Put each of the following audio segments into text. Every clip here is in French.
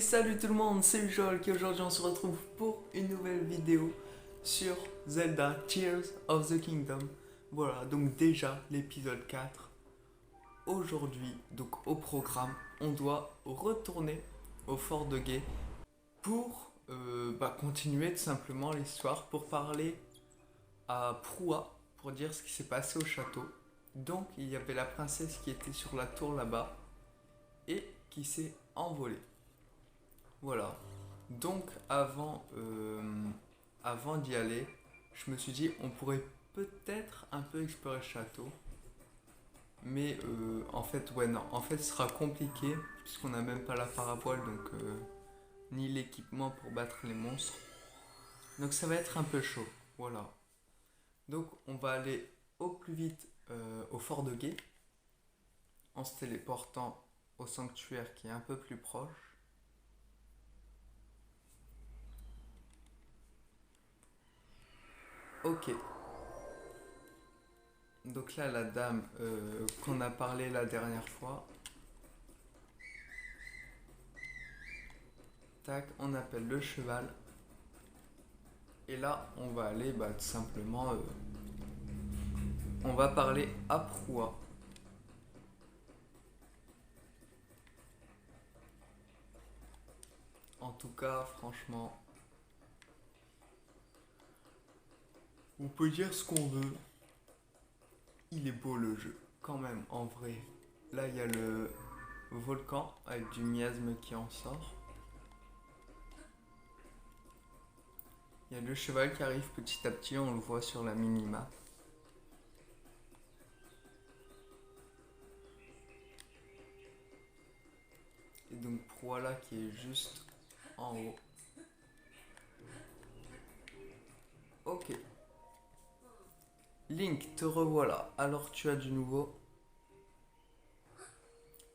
Hey, salut tout le monde, c'est Joel qui aujourd'hui on se retrouve pour une nouvelle vidéo sur Zelda Tears of the Kingdom. Voilà, donc déjà l'épisode 4. Aujourd'hui, donc au programme, on doit retourner au fort de Gué pour continuer tout simplement l'histoire, pour parler à Proua, pour dire ce qui s'est passé au château. Donc il y avait la princesse qui était sur la tour là-bas et qui s'est envolée. Voilà. Donc avant d'y aller, je me suis dit on pourrait peut-être un peu explorer le château. Mais en fait, ouais, non. En fait, ce sera compliqué puisqu'on n'a même pas la parabole, donc ni l'équipement pour battre les monstres. Donc ça va être un peu chaud. Voilà. Donc on va aller au plus vite au fort de Gué en se téléportant au sanctuaire qui est un peu plus proche. Ok. Donc là, la dame qu'on a parlé la dernière fois, tac, on appelle le cheval. Et là, on va aller tout simplement, on va parler à Proua. En tout cas, franchement, on peut dire ce qu'on veut. Il est beau le jeu, quand même, en vrai. Là, il y a le volcan avec du miasme qui en sort. Il y a le cheval qui arrive petit à petit, on le voit sur la mini-map. Et donc Proua là qui est juste en haut. Ok. Link, te revoilà. Alors tu as du nouveau.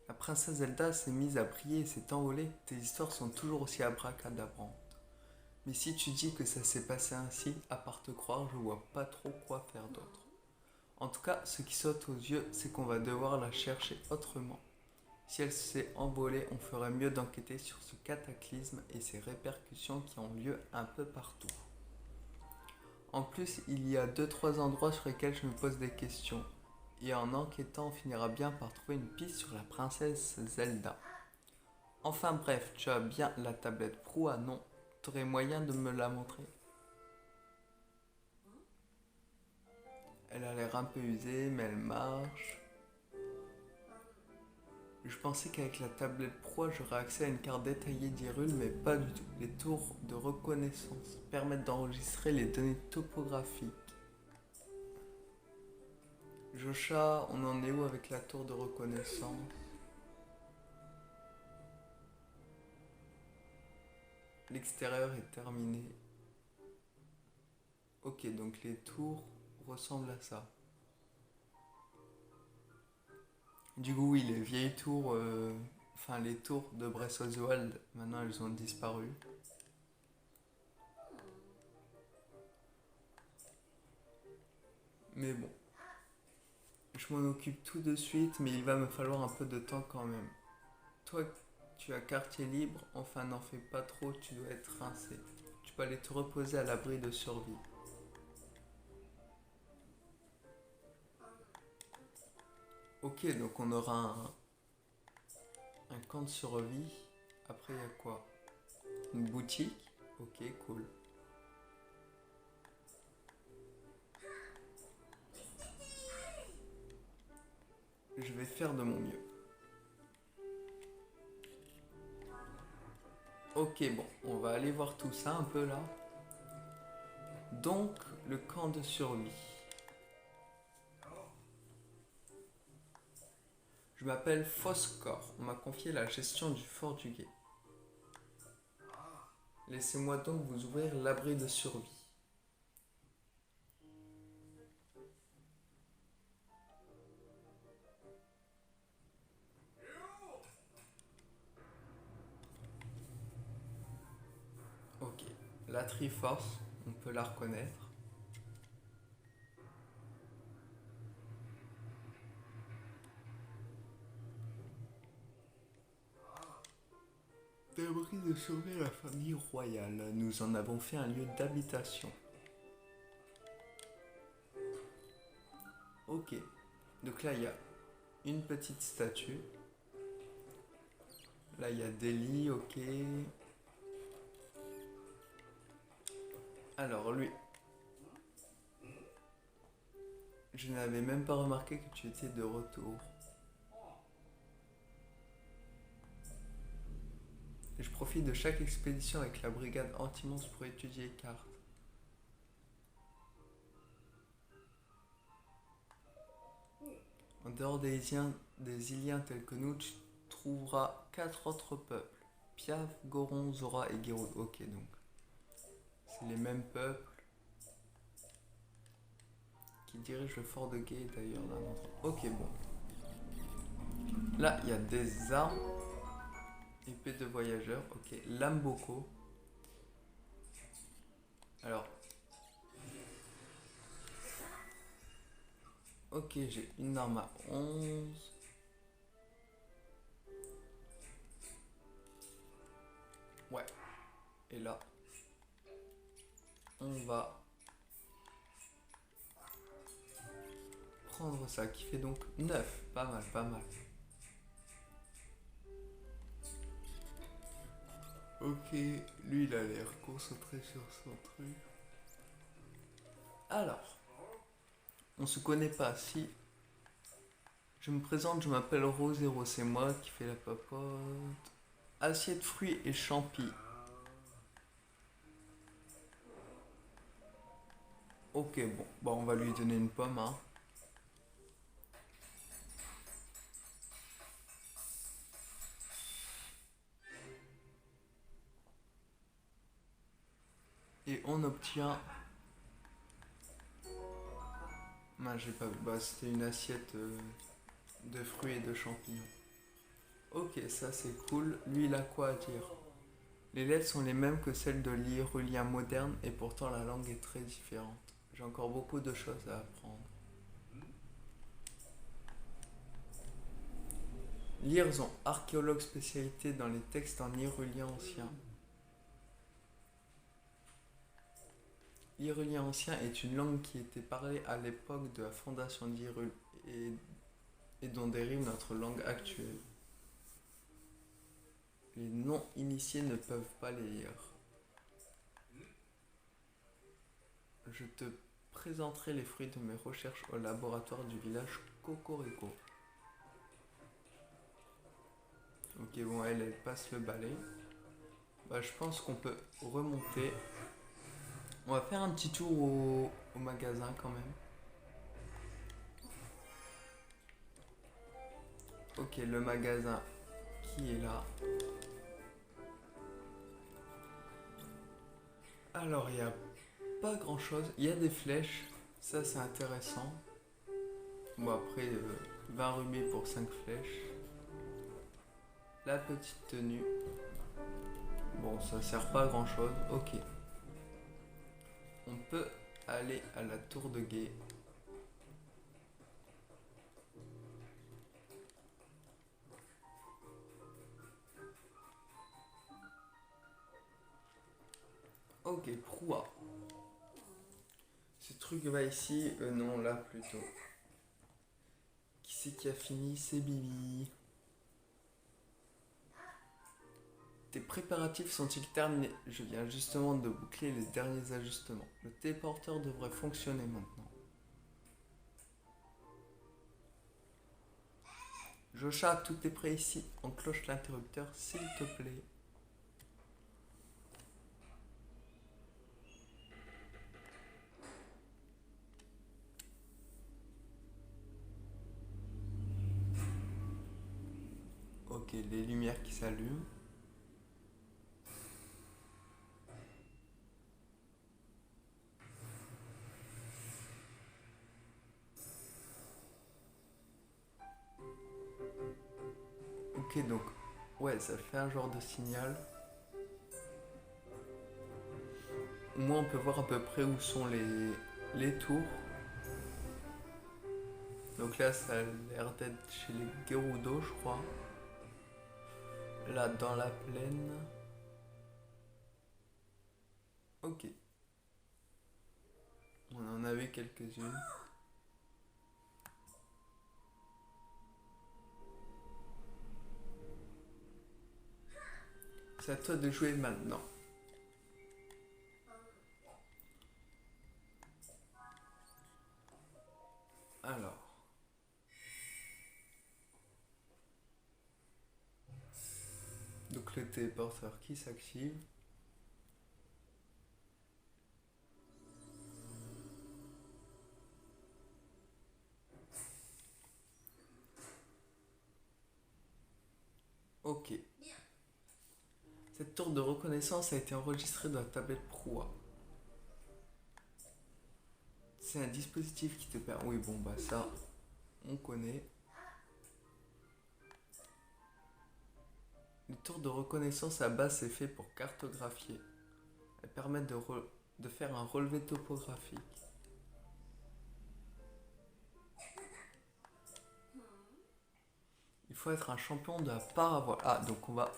La princesse Zelda s'est mise à prier et s'est envolée. Tes histoires sont toujours aussi abracadabrantes. Mais si tu dis que ça s'est passé ainsi, à part te croire, je vois pas trop quoi faire d'autre. En tout cas, ce qui saute aux yeux, c'est qu'on va devoir la chercher autrement. Si elle s'est envolée, on ferait mieux d'enquêter sur ce cataclysme et ses répercussions qui ont lieu un peu partout. En plus, il y a 2-3 endroits sur lesquels je me pose des questions. Et en enquêtant, on finira bien par trouver une piste sur la princesse Zelda. Enfin bref, tu as bien la tablette Proua, non? T'aurais moyen de me la montrer? Elle a l'air un peu usée, mais elle marche. Je pensais qu'avec la tablette Pro, j'aurais accès à une carte détaillée d'Hyrule, mais pas du tout. Les tours de reconnaissance permettent d'enregistrer les données topographiques. Josha, on en est où avec la tour de reconnaissance? L'extérieur est terminé. Ok, donc les tours ressemblent à ça. Du coup, oui, les vieilles tours, enfin les tours de Breath of the Wild, maintenant elles ont disparu. Mais bon, je m'en occupe tout de suite, mais il va me falloir un peu de temps quand même. Toi, tu as quartier libre, enfin n'en fais pas trop, tu dois être rincé. Tu peux aller te reposer à l'abri de survie. Ok, donc on aura un camp de survie. Après, il y a quoi? Une boutique? Ok, cool. Je vais faire de mon mieux. Ok, bon, on va aller voir tout ça un peu là. Donc, le camp de survie. Je m'appelle Foscor. On m'a confié la gestion du fort du guet. Laissez-moi donc vous ouvrir l'abri de survie. Ok, la Triforce, on peut la reconnaître. d'abri de sauver la famille royale. Nous en avons fait un lieu d'habitation. Ok. Donc là, il y a une petite statue. Là, il y a des lits, ok. Alors, lui. Je n'avais même pas remarqué que tu étais de retour. Je profite de chaque expédition avec la brigade anti-monstre pour étudier les cartes. En dehors des Iliens tels que nous, tu trouveras 4 autres peuples. Piaf, Goron, Zora et Gerudo. Ok, donc. C'est les mêmes peuples qui dirigent le fort de Gué d'ailleurs d'un autre. Ok, bon. Là, il y a des armes. Épée de voyageur, ok. Lamboko. Alors. Ok, j'ai une arme à 11. Ouais. Et là, on va prendre ça qui fait donc 9. Pas mal, pas mal. Ok, lui il a l'air concentré sur son truc. Alors, on se connaît pas. Si je me présente, je m'appelle Rosero, c'est moi qui fais la papote. Assiette fruits et champi. Ok, bon, bah on va lui donner une pomme, hein. Et on obtient. J'ai pas vu. Bah, c'était une assiette de fruits et de champignons. Ok, ça c'est cool. Lui, il a quoi à dire? Les lettres sont les mêmes que celles de l'hierolien moderne et pourtant la langue est très différente. J'ai encore beaucoup de choses à apprendre. Liaison, archéologue spécialité dans les textes en hierolien ancien. L'hierolien ancien est une langue qui était parlée à l'époque de la fondation d'Hyrule et dont dérive notre langue actuelle. Les non-initiés ne peuvent pas les lire. Je te présenterai les fruits de mes recherches au laboratoire du village Cocorico. Ok, bon, elle passe le balai. Bah, je pense qu'on peut remonter. On va faire un petit tour au magasin quand même. Ok, le magasin qui est là. Alors, il n'y a pas grand chose. Il y a des flèches. Ça, c'est intéressant. Bon, après, 20 rubis pour 5 flèches. La petite tenue. Bon, ça sert pas à grand chose. Ok. On peut aller à la tour de guet. Ok, proua. Ce truc va ici. Non, là plutôt. Qui c'est qui a fini? C'est Bibi. Tes préparatifs sont-ils terminés? Je viens justement de boucler les derniers ajustements. Le téléporteur devrait fonctionner maintenant. Jocha, tout est prêt ici. Enclenche l'interrupteur, s'il te plaît. Ok, les lumières qui s'allument. Ok, donc, ouais, ça fait un genre de signal. Au moins, on peut voir à peu près où sont les tours. Donc là, ça a l'air d'être chez les Gerudo, je crois. là dans la plaine. Ok. On en avait quelques-unes. C'est à toi de jouer maintenant. Alors. Donc le téléporteur qui s'active. Ok. Cette tour de reconnaissance a été enregistrée dans la tablette Proa. C'est un dispositif qui te permet... Oui, bon, bah ça, on connaît. Les tours de reconnaissance à base, c'est fait pour cartographier. Elles permettent de faire un relevé topographique. Il faut être un champion de la paravoile. Ah, donc on va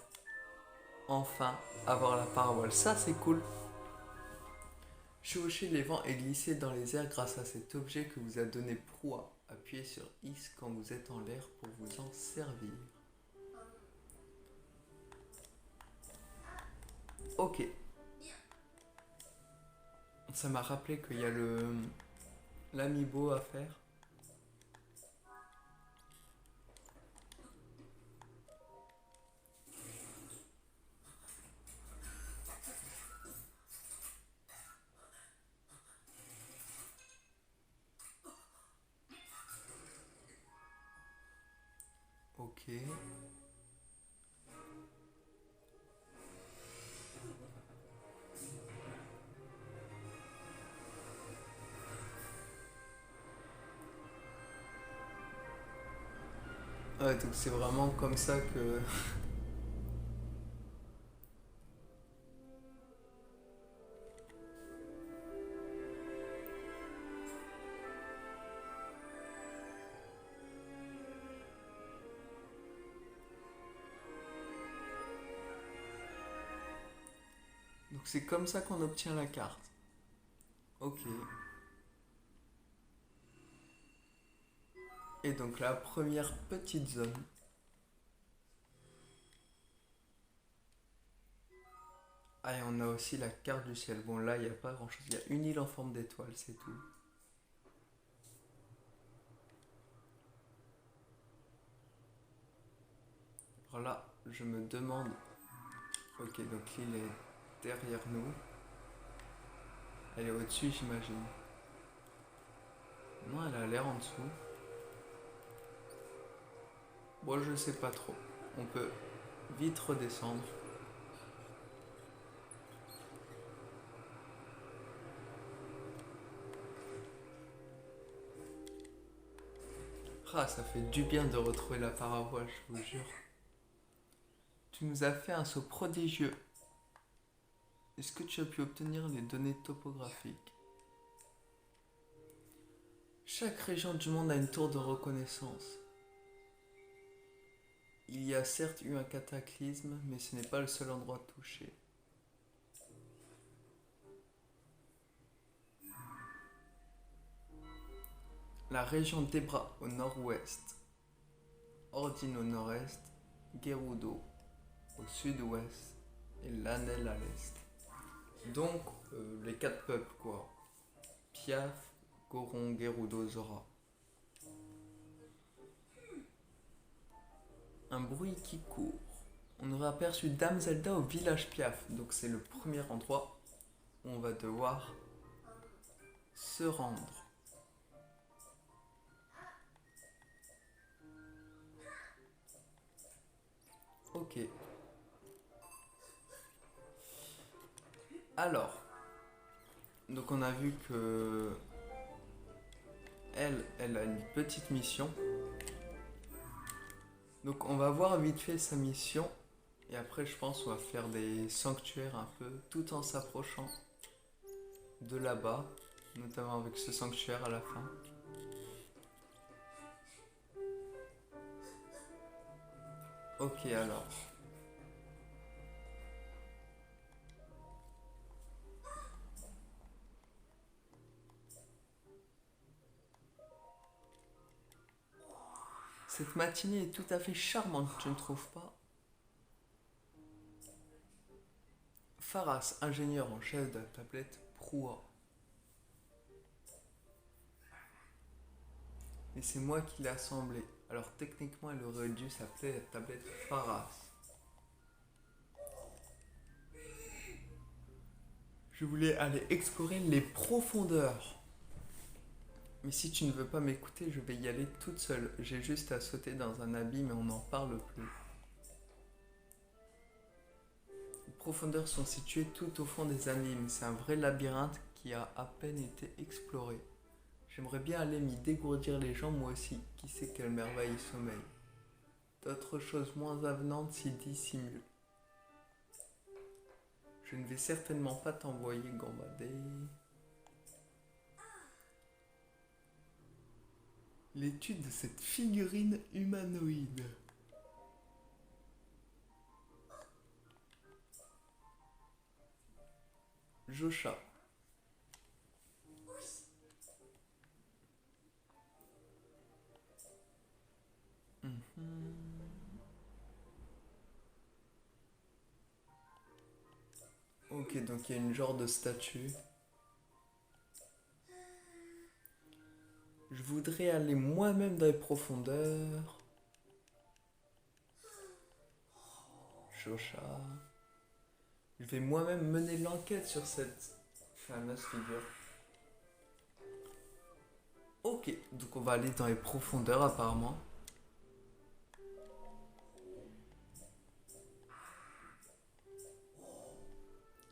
enfin avoir la paravoile. Ça, c'est cool. Chevaucher les vents et glisser dans les airs grâce à cet objet que vous a donné Proa. Appuyez sur X quand vous êtes en l'air pour vous en servir. Ok. Ça m'a rappelé qu'il y a l'amiibo à faire. Ok. Ouais, donc c'est vraiment comme ça que... Donc c'est comme ça qu'on obtient la carte. Ok. Et donc la première petite zone. Ah, et on a aussi la carte du ciel. Bon, là, il n'y a pas grand-chose. Il y a une île en forme d'étoile, c'est tout. Alors là, je me demande... Ok, donc l'île est derrière nous. Elle est au-dessus, j'imagine. Non, elle a l'air en dessous. Bon, je sais pas trop. On peut vite redescendre. Ah, ça fait du bien de retrouver la paravoile, je vous jure. Tu nous as fait un saut prodigieux. Est-ce que tu as pu obtenir les données topographiques? Chaque région du monde a une tour de reconnaissance. Il y a certes eu un cataclysme, mais ce n'est pas le seul endroit touché. La région d'Ebra au nord-ouest, Ordine au nord-est, Gerudo au sud-ouest et Lanel à l'est. Donc, les quatre peuples quoi. Piaf, Goron, Gerudo, Zora. Un bruit qui court. On aurait aperçu Dame Zelda au village Piaf. Donc c'est le premier endroit où on va devoir se rendre. Ok. Alors, donc on a vu que elle a une petite mission. Donc on va voir vite fait sa mission. Et après je pense qu'on va faire des sanctuaires un peu tout en s'approchant de là-bas. Notamment avec ce sanctuaire à la fin. Ok alors. Cette matinée est tout à fait charmante, tu ne trouves pas? Faras, ingénieur en chef de la tablette Proua. Et c'est moi qui l'ai assemblée. Alors techniquement, elle aurait dû s'appeler la tablette Faras. Je voulais aller explorer les profondeurs. Mais si tu ne veux pas m'écouter, je vais y aller toute seule. J'ai juste à sauter dans un abîme et on n'en parle plus. Les profondeurs sont situées tout au fond des abîmes. C'est un vrai labyrinthe qui a à peine été exploré. J'aimerais bien aller m'y dégourdir les jambes moi aussi. Qui sait quelle merveille y sommeille. D'autres choses moins avenantes s'y dissimulent. Je ne vais certainement pas t'envoyer gambader. L'étude de cette figurine humanoïde. Josha. Ok, donc il y a une genre de statue. Je voudrais aller moi-même dans les profondeurs. Josha. Je vais moi-même mener l'enquête sur cette fameuse figure. Ok, donc on va aller dans les profondeurs apparemment.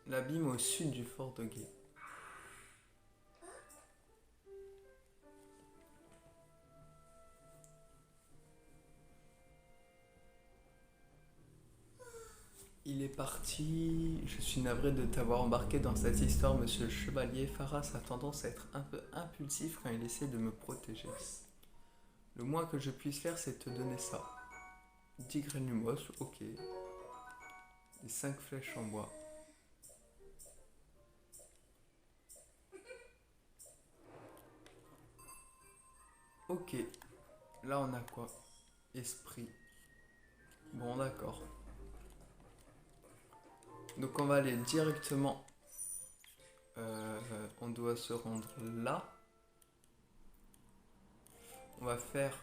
L'abîme au sud du fort de Gué. Il est parti. Je suis navré de t'avoir embarqué dans cette histoire, monsieur le chevalier. Faras a tendance à être un peu impulsif quand il essaie de me protéger. Le moins que je puisse faire, c'est te donner ça. 10 graines lumos, ok. Et 5 flèches en bois. Ok. Là, on a quoi? Esprit. Bon, d'accord. Donc, on va aller directement. On doit se rendre là. On va faire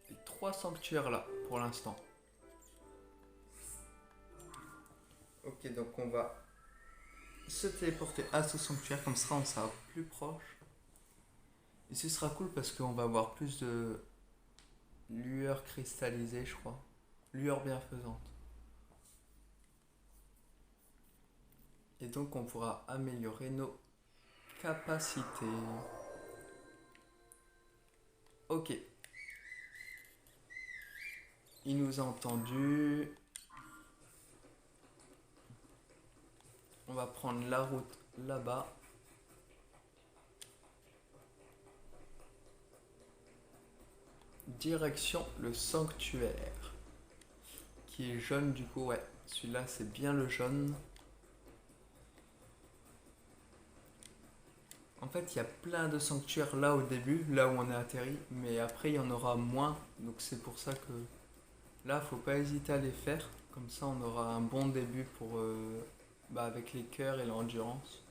les 3 sanctuaires là, pour l'instant. Ok, donc on va se téléporter à ce sanctuaire, comme ça on sera plus proche. Et ce sera cool parce qu'on va avoir plus de lueur cristallisée, je crois. Lueur bienfaisante. Et donc on pourra améliorer nos capacités. Ok. Il nous a entendu. On va prendre la route là-bas. Direction le sanctuaire. Qui est jaune du coup, ouais. Celui-là c'est bien le jaune. En fait, il y a plein de sanctuaires là au début, là où on est atterri, mais après il y en aura moins. Donc c'est pour ça que là, faut pas hésiter à les faire. Comme ça, on aura un bon début pour avec les cœurs et l'endurance.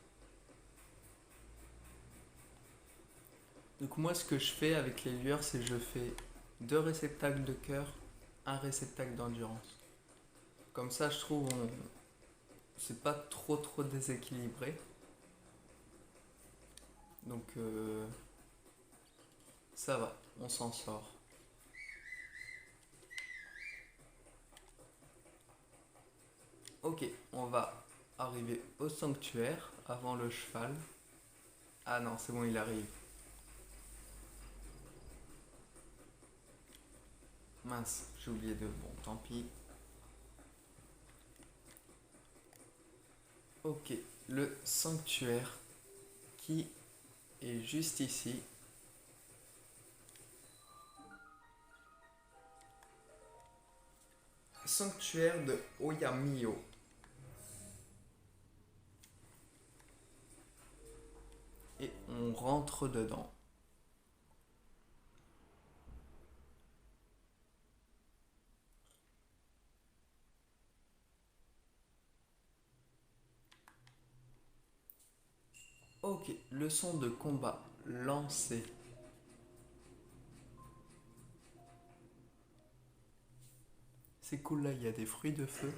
Donc moi, ce que je fais avec les lueurs, c'est que je fais 2 réceptacles de cœur, un réceptacle d'endurance. Comme ça, je trouve c'est pas trop déséquilibré. Donc ça va, on s'en sort. Ok, on va arriver au sanctuaire avant le cheval. Ah non, c'est bon, il arrive. Mince, j'ai oublié de... Bon, tant pis. Ok, le sanctuaire qui est juste ici. Sanctuaire de Oyamio. Et on rentre dedans. Ok, leçon de combat. Lancer. C'est cool là, il y a des fruits de feu.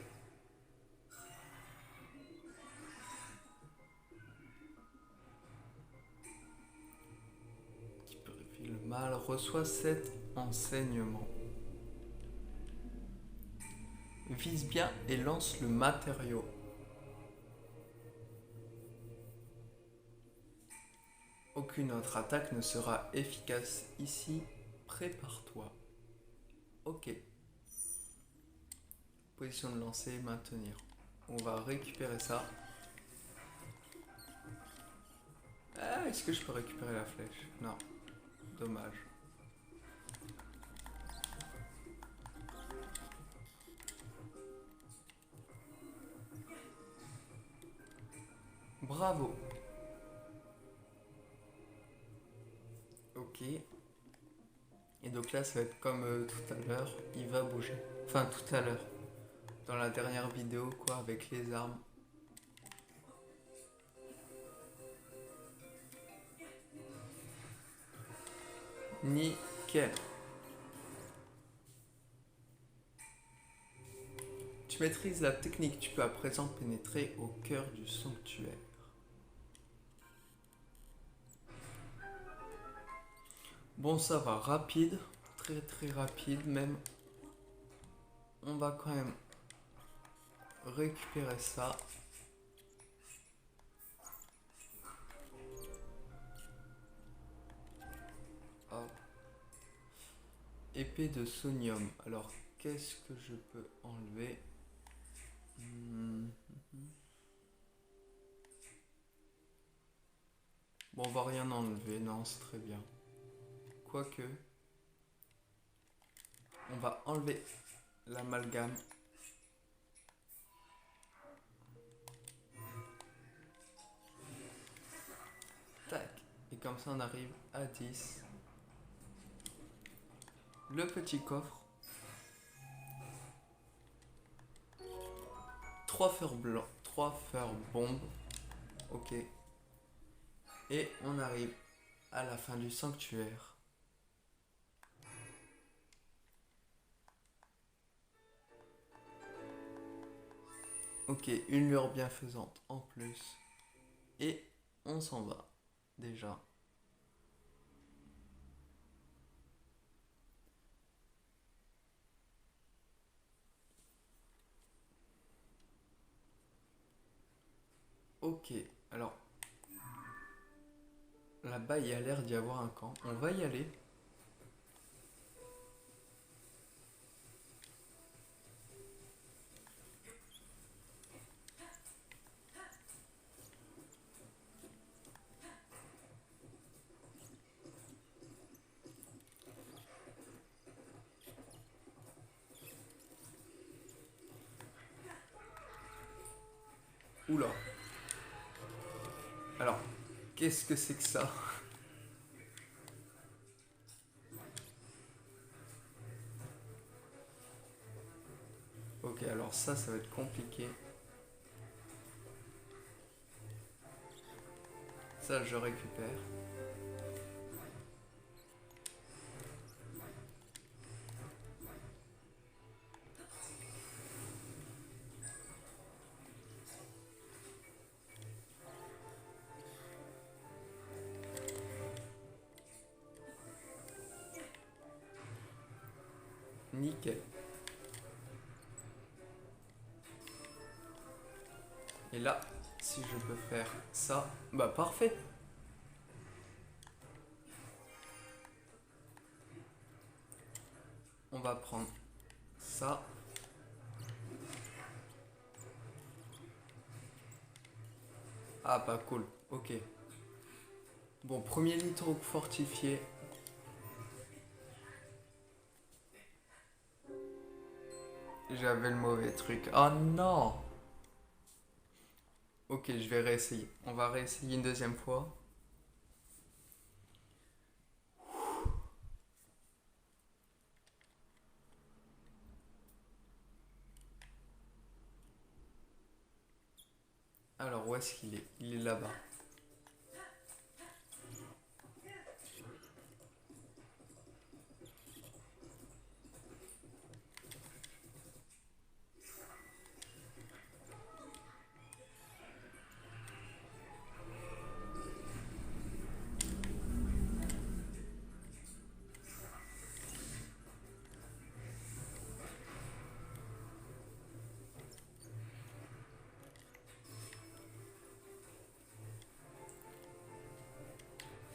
Qui purifie le mal. Reçoit 7 enseignements. Vise bien et lance le matériau. Aucune autre attaque ne sera efficace ici. Prépare-toi. Ok. Position de lancer, maintenir. On va récupérer ça. Ah, est-ce que je peux récupérer la flèche? Non. Dommage. Bravo. Ok. Et donc là, ça va être comme tout à l'heure. Il va bouger. Enfin, tout à l'heure. Dans la dernière vidéo, quoi, avec les armes. Nickel. Tu maîtrises la technique. Tu peux à présent pénétrer au cœur du sanctuaire. Bon, ça va. Rapide. Très très rapide même. On va quand même récupérer ça. Hop. Épée de sonium. Alors, qu'est-ce que je peux enlever? Bon, on va rien enlever. Non, c'est très bien. Quoique, on va enlever l'amalgame. Tac. Et comme ça, on arrive à 10. Le petit coffre. 3 fers blancs. 3 fers bombes. Ok. Et on arrive à la fin du sanctuaire. Ok, une lueur bienfaisante en plus. Et on s'en va. Déjà. Ok, alors là-bas il y a l'air d'y avoir un camp. On va y aller. Oula. Alors, qu'est-ce que c'est que ça? Ok, alors ça va être compliqué. Ça, je récupère. Nickel. Et là, si je peux faire ça, bah parfait. On va prendre ça. Ah, pas cool. Ok. Bon, premier nitro fortifié. J'avais le mauvais truc. Oh non! Ok, je vais réessayer. On va réessayer une deuxième fois. Alors, où est-ce qu'il est? Il est là-bas.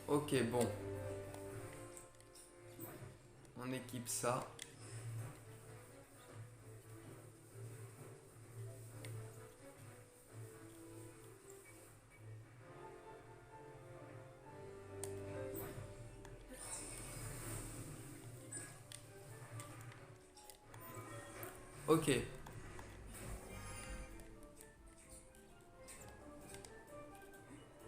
Ok, bon. On équipe ça. Ok.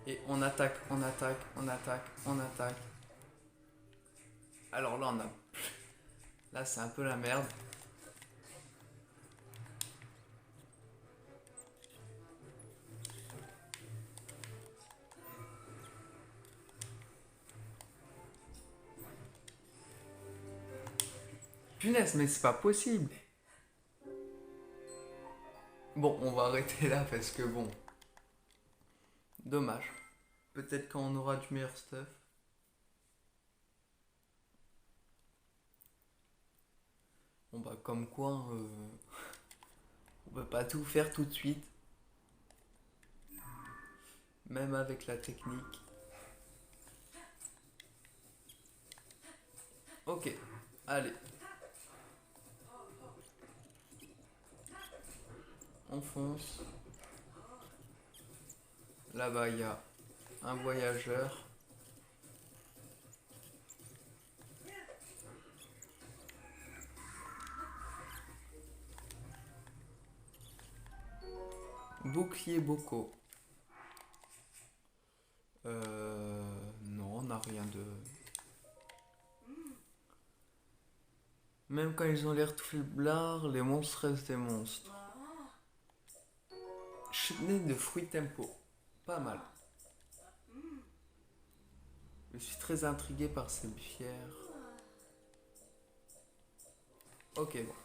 Et on attaque, on attaque, on attaque, on attaque. Alors là, on a... Là, c'est un peu la merde. Punaise, mais c'est pas possible. Bon, on va arrêter là parce que bon, dommage. Peut-être quand on aura du meilleur stuff. Bon bah comme quoi, on peut pas tout faire tout de suite, même avec la technique. Ok, allez. On fonce. Là-bas, il y a un voyageur. Bouclier Boko. Non, on n'a rien de... Même quand ils ont l'air tout faiblards, les monstres restent des monstres. Chutney de fruits tempo. Pas mal. Je suis très intrigué par ces bières. Ok, bon.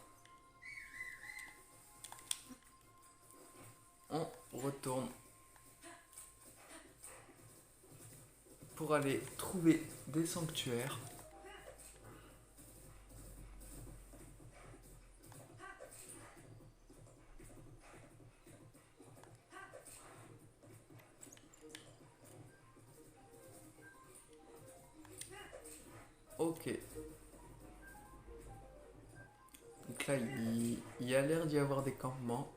On retourne pour aller trouver des sanctuaires. Ok. Donc là, il y a l'air d'y avoir des campements.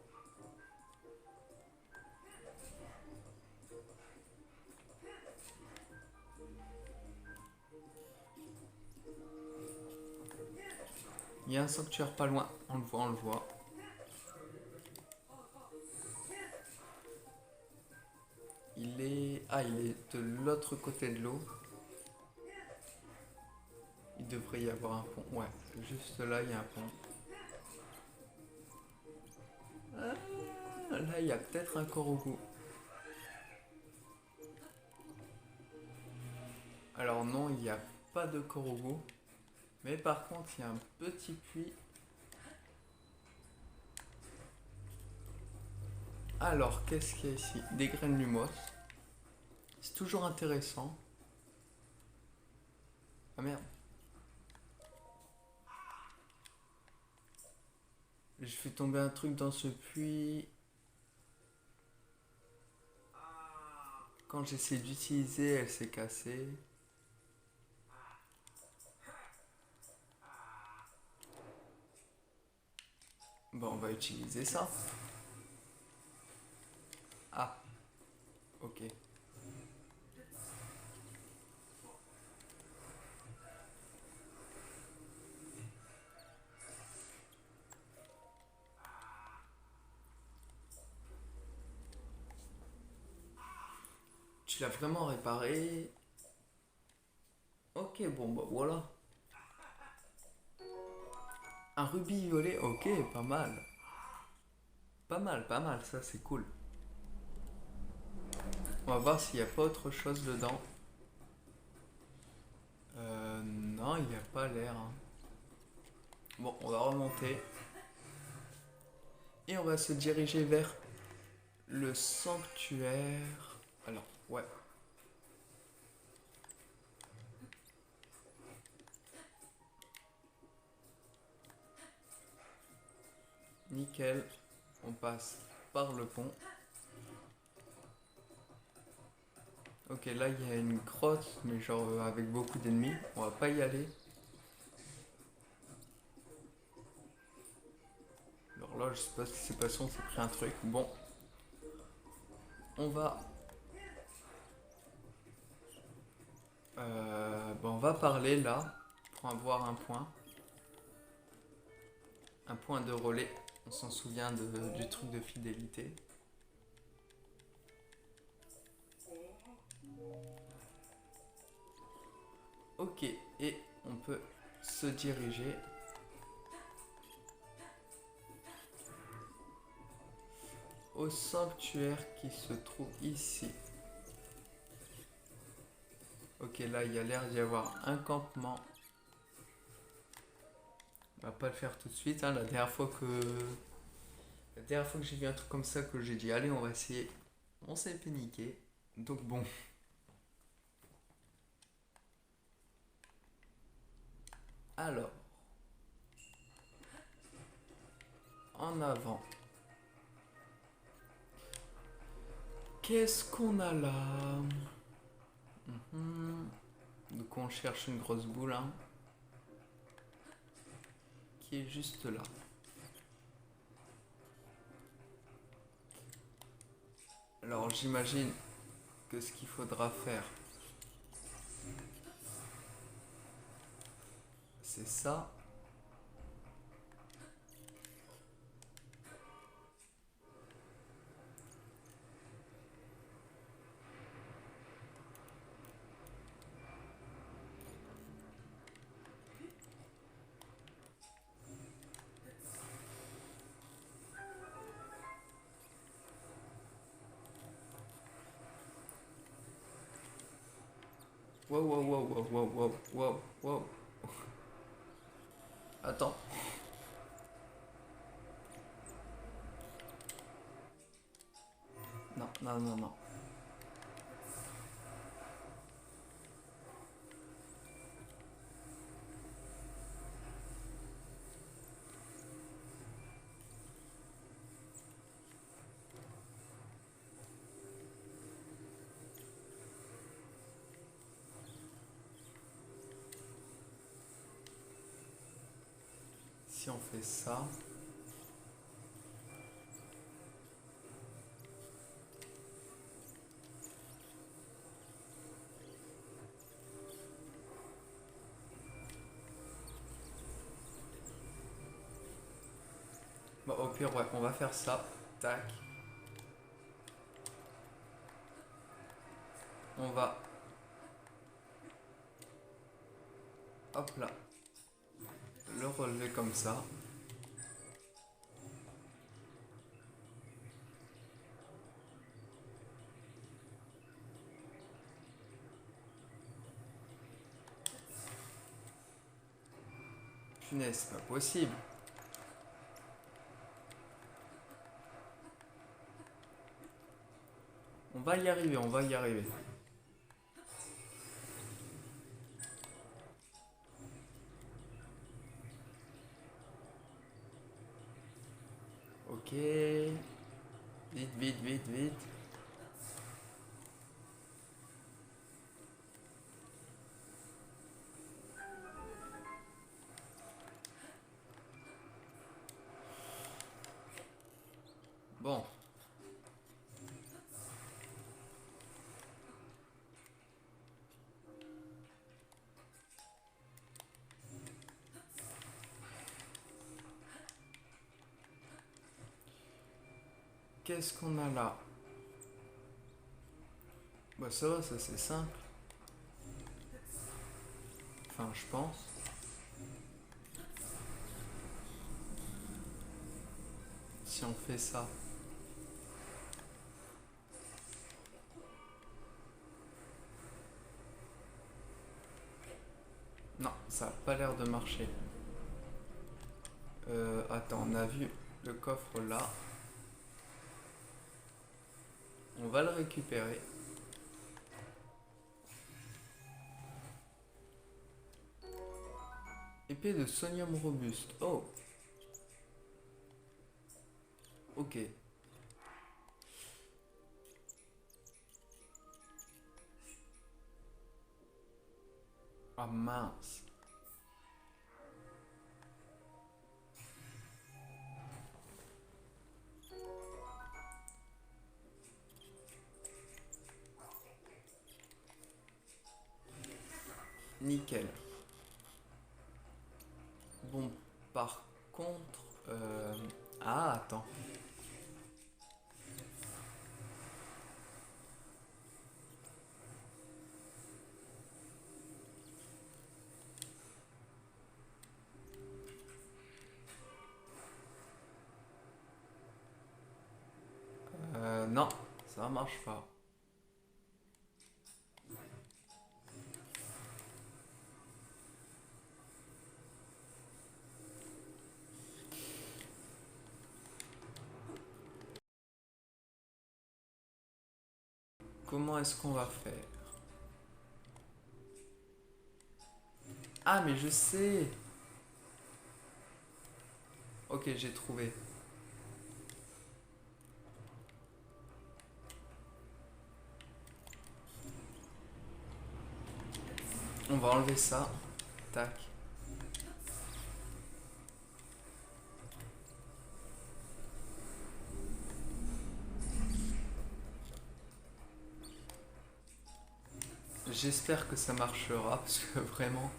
Il y a un sanctuaire pas loin. On le voit, on le voit. Il est... Ah, il est de l'autre côté de l'eau. Il devrait y avoir un pont. Ouais, juste là, il y a un pont. Ah, là, il y a peut-être un Korogu. Alors non, il n'y a pas de Korogu. Mais par contre, il y a un petit puits. Alors, qu'est-ce qu'il y a ici? Des graines lumos. C'est toujours intéressant. Ah merde. Je fais tomber un truc dans ce puits. Quand j'essaie d'utiliser, elle s'est cassée. Bon, on va utiliser ça. Ah, ok. Tu l'as vraiment réparé. Ok, bon, bah voilà. Un rubis violet, ok, pas mal. Pas mal, ça c'est cool. On va voir s'il n'y a pas autre chose dedans. Non, il n'y a pas l'air, hein. Bon, on va remonter. Et on va se diriger vers le sanctuaire. Alors, ouais. Nickel. On passe par le pont. Ok, là il y a une grotte, mais genre avec beaucoup d'ennemis. On va pas y aller. Alors là, je sais pas ce qui s'est passé, on s'est pris un truc. Bon, on va. On va parler là pour avoir un point. Un point de relais. On s'en souvient du truc de fidélité. Ok, et on peut se diriger au sanctuaire qui se trouve ici. Ok, là il y a l'air d'y avoir un campement. On va pas le faire tout de suite. Hein. La dernière fois que j'ai vu un truc comme ça, que j'ai dit allez, on va essayer. On s'est fait niquer. Donc bon. Alors, en avant. Qu'est-ce qu'on a là? Donc on cherche une grosse boule, hein, qui est juste là. Alors j'imagine que ce qu'il faudra faire, c'est ça. Wow, wow, wow, wow, wow, wow, wow, wow. Attends. Non, non, non, non. Si on fait ça. Bon, au pire, ouais, on va faire ça. Tac. On va. Hop là. Le relever comme ça. Punaise, c'est pas possible. On va y arriver, on va y arriver. Ok. Vite, vite, vite, vite. Bon. Qu'est-ce qu'on a là? Bah ça va, ça c'est simple. Enfin, je pense. Si on fait ça. Non, ça a pas l'air de marcher. Attends, on a vu le coffre là. On va le récupérer. Épée de sonium robuste. Oh. Ok. Ah mince. Nickel. Bon, par contre... Ah, attends. Non, ça marche pas. Comment est-ce qu'on va faire? Ah, mais je sais. Ok, j'ai trouvé. On va enlever ça. Tac. J'espère que ça marchera parce que vraiment...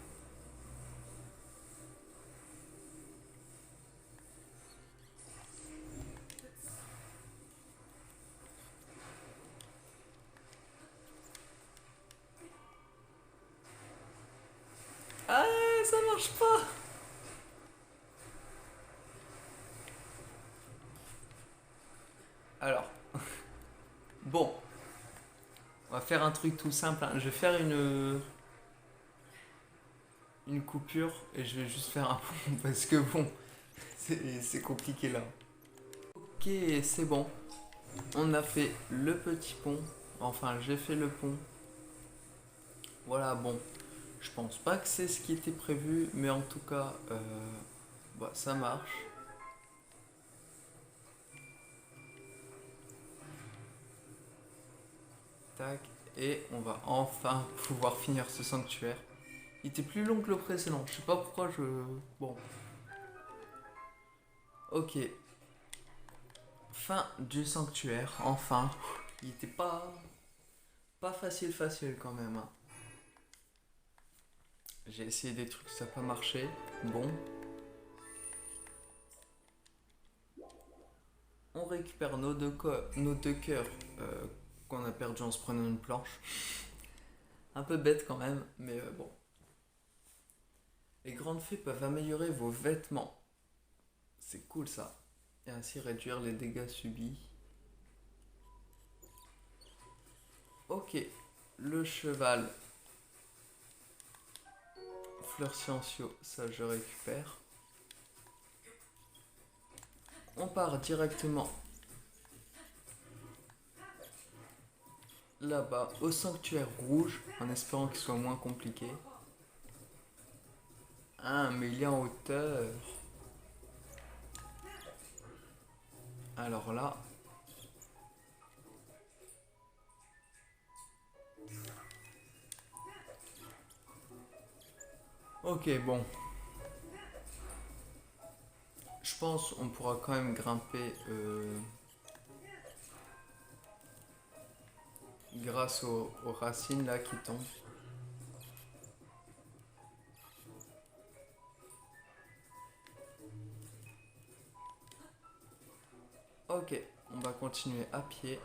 Ah, ça marche pas. Alors, bon, on va faire un truc tout simple, hein. Je vais faire une coupure et je vais juste faire un pont parce que bon, c'est compliqué là. Ok, c'est bon. On a fait le petit pont. Enfin, j'ai fait le pont. Voilà, bon. Je pense pas que c'est ce qui était prévu, mais en tout cas, bah, ça marche. Tac. Et on va enfin pouvoir finir ce sanctuaire. Il était plus long que le précédent. Je sais pas pourquoi je... Bon. Ok. Fin du sanctuaire. Enfin. Il était pas facile quand même, hein. J'ai essayé des trucs, ça n'a pas marché. Bon. On récupère nos deux cœurs qu'on a perdus en se prenant une planche. Un peu bête quand même, mais bon. Les grandes fées peuvent améliorer vos vêtements. C'est cool ça. Et ainsi réduire les dégâts subis. Ok. Le cheval. Fleur Sciencio, ça je récupère. On part directement là-bas au sanctuaire rouge en espérant qu'il soit moins compliqué. Ah, mais il est en hauteur. Alors là. Ok, bon. Je pense on pourra quand même grimper grâce aux racines là qui tombent. Ok, on va continuer à pied.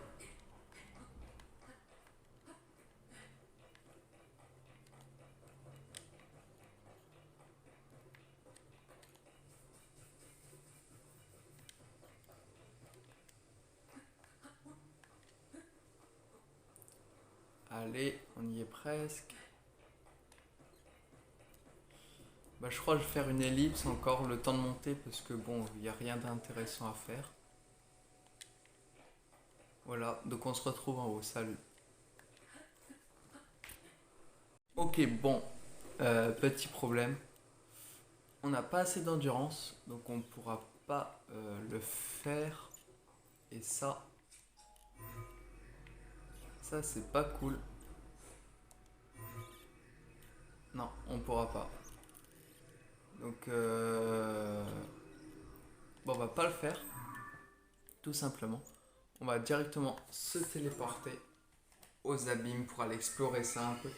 Allez, on y est presque. Bah, je crois que je vais faire une ellipse encore, le temps de monter, parce que bon, il n'y a rien d'intéressant à faire. Voilà, donc on se retrouve en haut, salut. Ok, bon, petit problème. On n'a pas assez d'endurance, donc on ne pourra pas le faire. Et ça c'est pas cool. Non, on pourra pas. Donc, bon, on va pas le faire, tout simplement. On va directement se téléporter aux abîmes pour aller explorer ça un peu.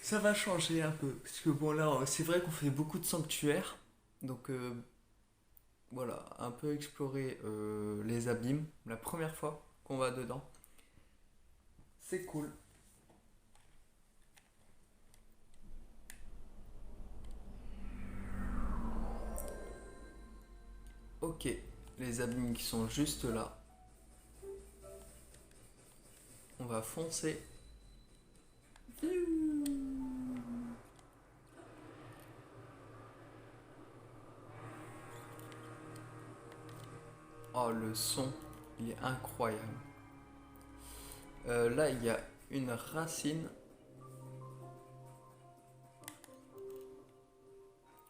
Ça va changer un peu, parce que bon là, c'est vrai qu'on fait beaucoup de sanctuaires, donc voilà, un peu explorer les abîmes, la première fois qu'on va dedans. C'est cool. Ok, les abîmes qui sont juste là. On va foncer. Oh, le son, il est incroyable. Là, il y a une racine.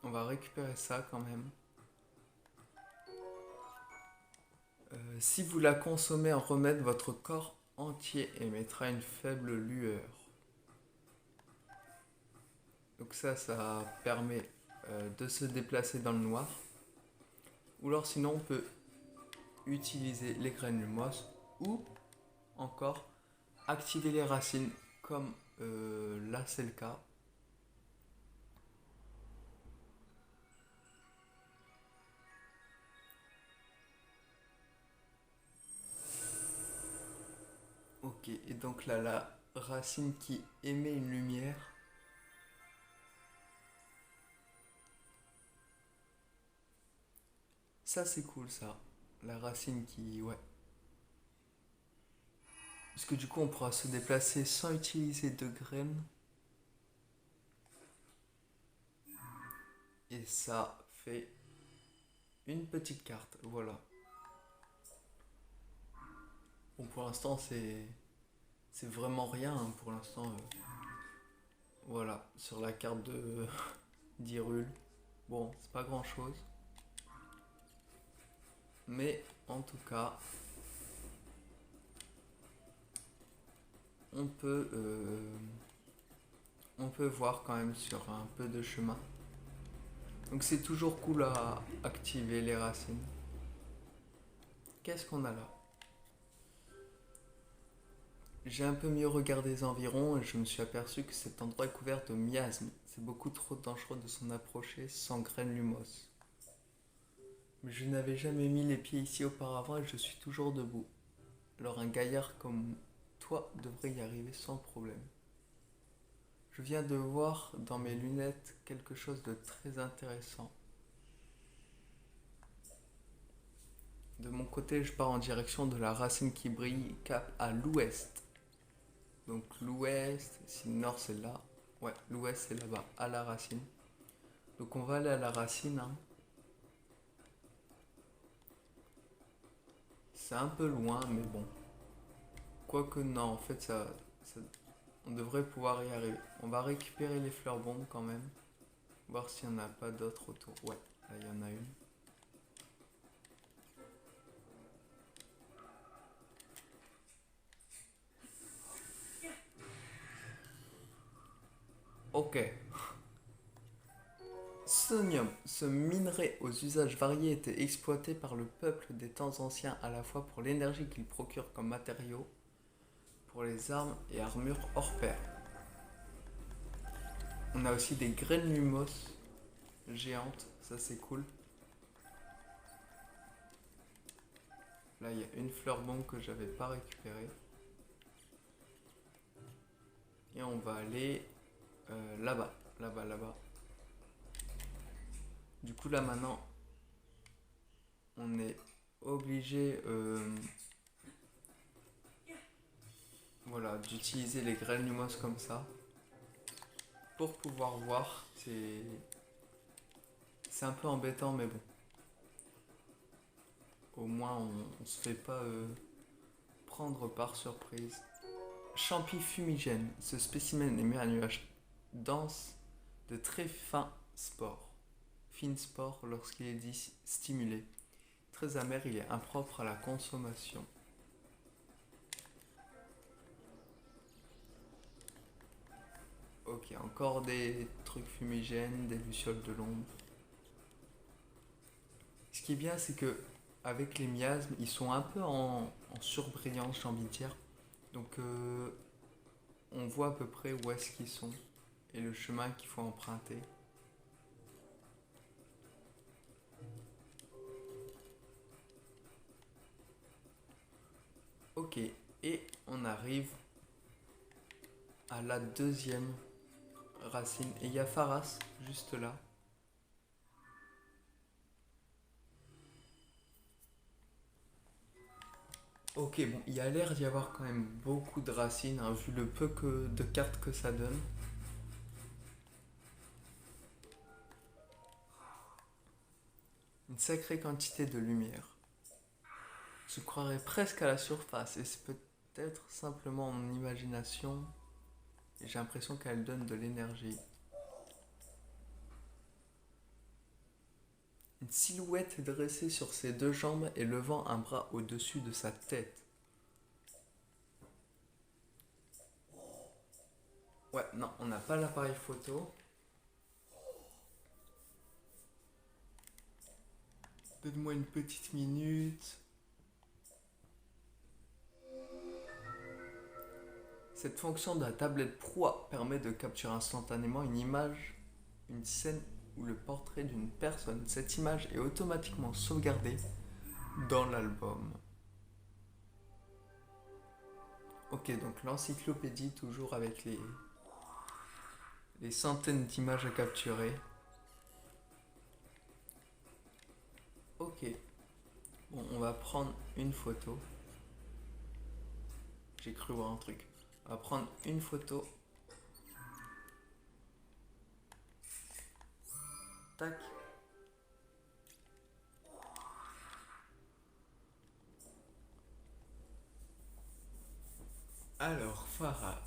On va récupérer ça quand même. Si vous la consommez en remède, votre corps entier émettra une faible lueur. Donc ça permet de se déplacer dans le noir. Ou alors sinon on peut utiliser les graines de moisse ou encore activer les racines comme là c'est le cas. Ok, et donc là la racine qui émet une lumière. Ça c'est cool ça. La racine qui... Ouais. Parce que du coup on pourra se déplacer sans utiliser de graines. Et ça fait une petite carte. Voilà. Bon pour l'instant c'est vraiment rien hein, pour l'instant. Voilà, sur la carte de d'Hyrule. Bon, c'est pas grand chose. Mais en tout cas, on peut, euh, on peut voir quand même sur un peu de chemin. Donc c'est toujours cool à activer les racines. Qu'est-ce qu'on a là? J'ai un peu mieux regardé les environs et je me suis aperçu que cet endroit est couvert de miasmes. C'est beaucoup trop dangereux de s'en approcher sans graines lumos. Mais je n'avais jamais mis les pieds ici auparavant et je suis toujours debout. Alors un gaillard comme toi devrait y arriver sans problème. Je viens de voir dans mes lunettes quelque chose de très intéressant. De mon côté, je pars en direction de la racine qui brille, cap à l'ouest. Donc l'ouest, si le nord c'est là. Ouais, l'ouest c'est là-bas, à la racine. Donc on va aller à la racine. Hein. C'est un peu loin, mais bon. Quoique non, en fait on devrait pouvoir y arriver. On va récupérer les fleurs bombes quand même. Voir s'il n'y en a pas d'autres autour. Ouais, là il y en a une. Ok. Sonium, ce minerai aux usages variés était exploité par le peuple des temps anciens à la fois pour l'énergie qu'il procure comme matériau, pour les armes et armures hors pair. On a aussi des graines lumos géantes, ça c'est cool. Là il y a une fleur bombe que j'avais pas récupérée. Et on va aller là-bas, là-bas, là-bas. Du coup là maintenant, on est obligé voilà, d'utiliser les graines lumos comme ça pour pouvoir voir. C'est un peu embêtant mais bon. Au moins on se fait pas prendre par surprise. Champi fumigène. Ce spécimen émet un nuage dense de très fins spores. Fines spores lorsqu'il est dit stimulé. Très amer, il est impropre à la consommation. Ok. Ok, encore des trucs fumigènes, des lucioles de l'ombre. Ce qui est bien, c'est que avec les miasmes, ils sont un peu en surbrillance, j'ai envie de dire. Donc on voit à peu près où est-ce qu'ils sont et le chemin qu'il faut emprunter. Ok, et on arrive à la deuxième racine. Et il y a Pharas juste là. Ok, bon, il y a l'air d'y avoir quand même beaucoup de racines, hein, vu le peu de cartes que ça donne. Une sacrée quantité de lumière. Je croirais presque à la surface, et c'est peut-être simplement mon imagination. Et j'ai l'impression qu'elle donne de l'énergie. Une silhouette dressée sur ses deux jambes et levant un bras au-dessus de sa tête. Ouais, non, on n'a pas l'appareil photo. Donne-moi une petite minute. Cette fonction de la tablette Proie permet de capturer instantanément une image, une scène ou le portrait d'une personne. Cette image est automatiquement sauvegardée dans l'album. Ok, donc l'encyclopédie toujours avec les centaines d'images à capturer. Ok, bon, on va prendre une photo. J'ai cru voir un truc. On va prendre une photo. Tac. Alors, Pharas.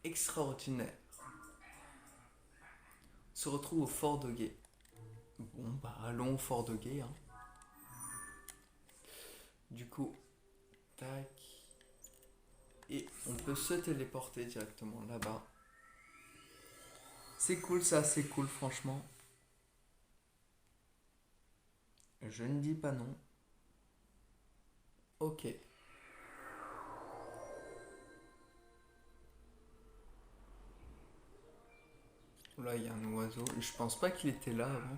Extraordinaire. Se retrouve au Fort de Guet. Bon, bah allons au Fort de Guet. Hein. Du coup, tac. Et on peut se téléporter directement là-bas. C'est cool ça, c'est cool franchement. Je ne dis pas non. Ok. Là, il y a un oiseau. Je pense pas qu'il était là avant.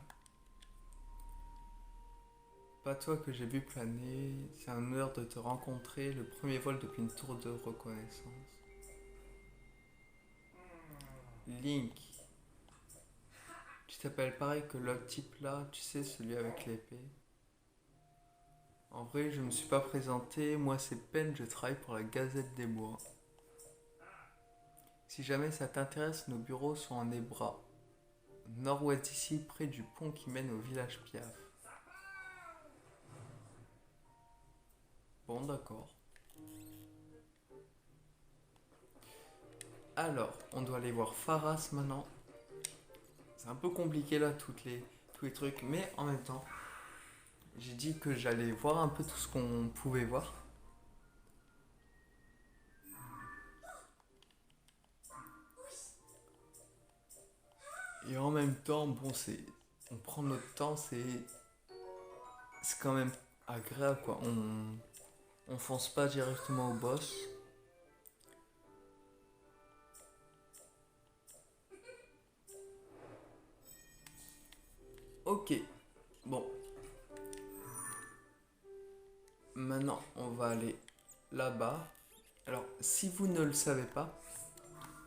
Pas toi que j'ai vu planer. C'est un honneur de te rencontrer. Le premier vol depuis une tour de reconnaissance. Link. Tu t'appelles pareil que l'autre type là, tu sais, celui avec l'épée. En vrai, je me suis pas présenté. Moi, c'est Pen, je travaille pour la Gazette des Bois. Si jamais ça t'intéresse, nos bureaux sont en Hébras, nord-ouest d'ici, près du pont qui mène au village Piaf. Bon, d'accord. Alors, on doit aller voir Pharas maintenant. C'est un peu compliqué là, tous les trucs, mais en même temps, j'ai dit que j'allais voir un peu tout ce qu'on pouvait voir. Et en même temps, bon, on prend notre temps, c'est quand même agréable quoi. On fonce pas directement au boss. Ok, bon, maintenant on va aller là-bas. Alors, si vous ne le savez pas,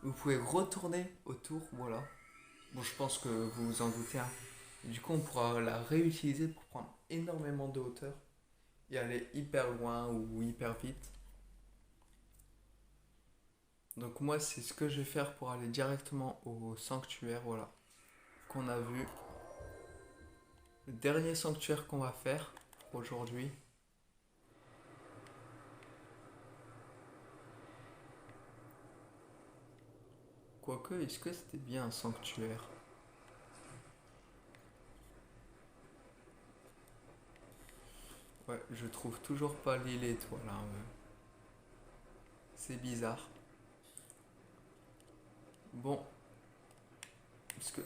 vous pouvez retourner autour, voilà. Bon, je pense que vous vous en doutez. Hein. Du coup, on pourra la réutiliser pour prendre énormément de hauteur et aller hyper loin ou hyper vite. Donc moi, c'est ce que je vais faire pour aller directement au sanctuaire, voilà, qu'on a vu. Le dernier sanctuaire qu'on va faire aujourd'hui. Quoique, est-ce que c'était bien un sanctuaire? Ouais, Je trouve toujours pas l'île étoile, hein, c'est bizarre. Bon, parce que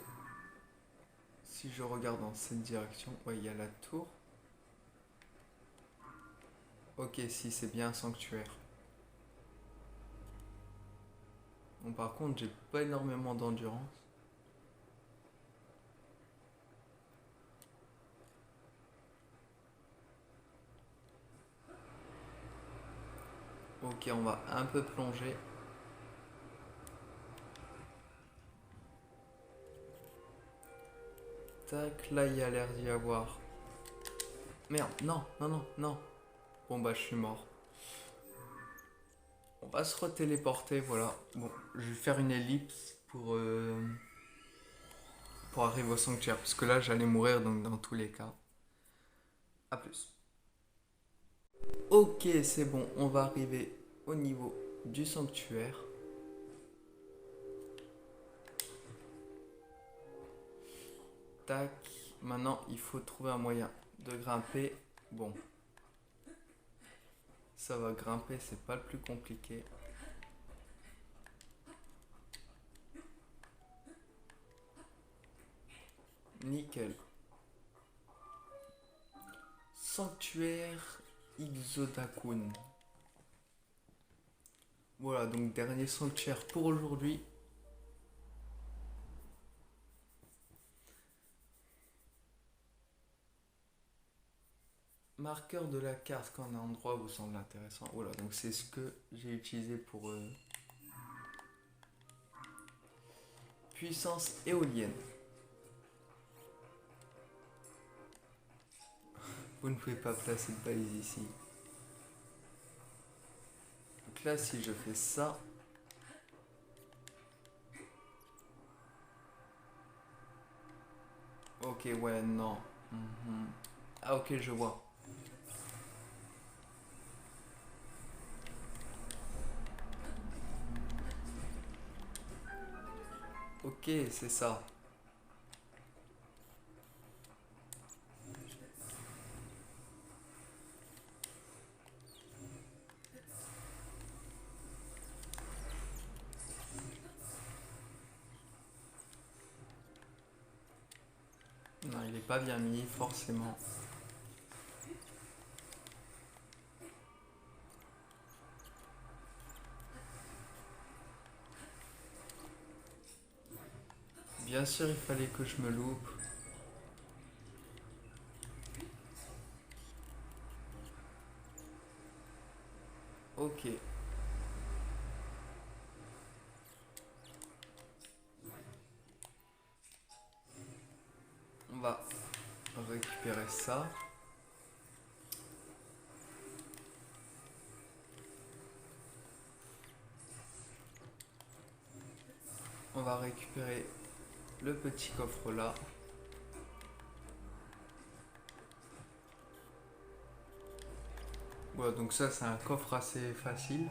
si je regarde dans cette direction, ouais, il y a la tour. Ok, si, c'est bien un sanctuaire. Bon, par contre, j'ai pas énormément d'endurance. Ok, on va un peu plonger. Tac, là, il y a l'air d'y avoir. Merde, non, non, non, non. Bon, bah, je suis mort. On va se retéléporter, voilà. Bon, je vais faire une ellipse pour arriver au sanctuaire. Parce que là, j'allais mourir, donc dans tous les cas. A plus. Ok, c'est bon, on va arriver au niveau du sanctuaire. Tac. Maintenant, il faut trouver un moyen de grimper. Bon, ça va grimper, c'est pas le plus compliqué. Nickel. Sanctuaire Ixodakun. Voilà, donc dernier sanctuaire pour aujourd'hui. Marqueur de la carte quand un endroit vous semble intéressant. Voilà, donc c'est ce que j'ai utilisé pour puissance éolienne. Vous ne pouvez pas placer de balise ici. Donc là, si je fais ça, ok, ouais, non. Mhm. Ah, ok, je vois. Ok, c'est ça. Non, il n'est pas bien mis, forcément. Bien sûr, il fallait que je me loupe. Ok. On va récupérer ça. On va récupérer le petit coffre là. Voilà, donc ça c'est un coffre assez facile.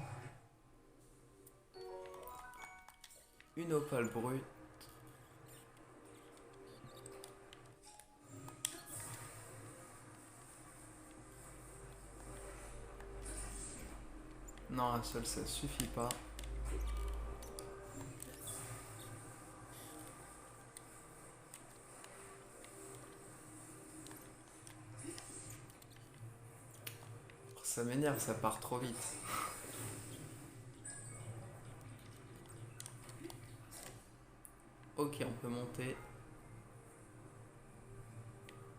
Une opale brute. Non, un seul ça suffit pas. Ça m'énerve, ça part trop vite. Ok, on peut monter.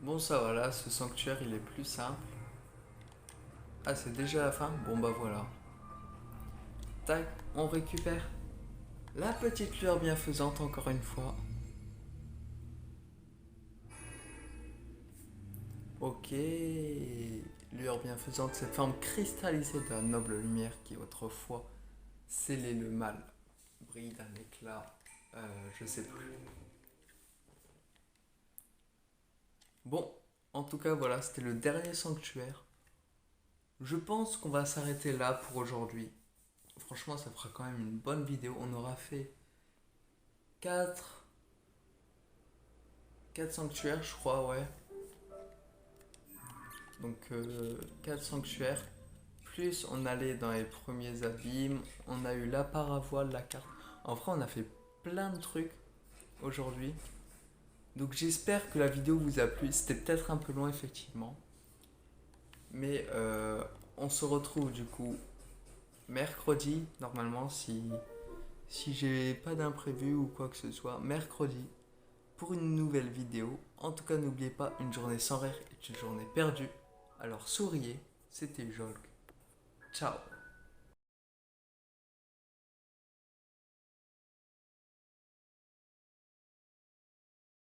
Bon, ça va là, ce sanctuaire il est plus simple. Ah, c'est déjà la fin? Bon, bah voilà. Tac, on récupère la petite lueur bienfaisante encore une fois. Ok, lueur bienfaisante, cette forme cristallisée de la noble lumière qui autrefois scellait le mal, brille d'un éclat, je sais plus. Bon, en tout cas voilà, c'était le dernier sanctuaire. Je pense qu'on va s'arrêter là pour aujourd'hui. Franchement, ça fera quand même une bonne vidéo. On aura fait 4 4 sanctuaires, je crois, ouais. Donc 4 sanctuaires. Plus on allait dans les premiers abîmes. On a eu la paravoile, la carte. En vrai, on a fait plein de trucs aujourd'hui. Donc j'espère que la vidéo vous a plu. C'était peut-être un peu loin effectivement. Mais on se retrouve du coup mercredi, normalement, si j'ai pas d'imprévu ou quoi que ce soit, mercredi, pour une nouvelle vidéo. En tout cas, n'oubliez pas, une journée sans rire est une journée perdue. Alors souriez, c'était Jolk. Ciao.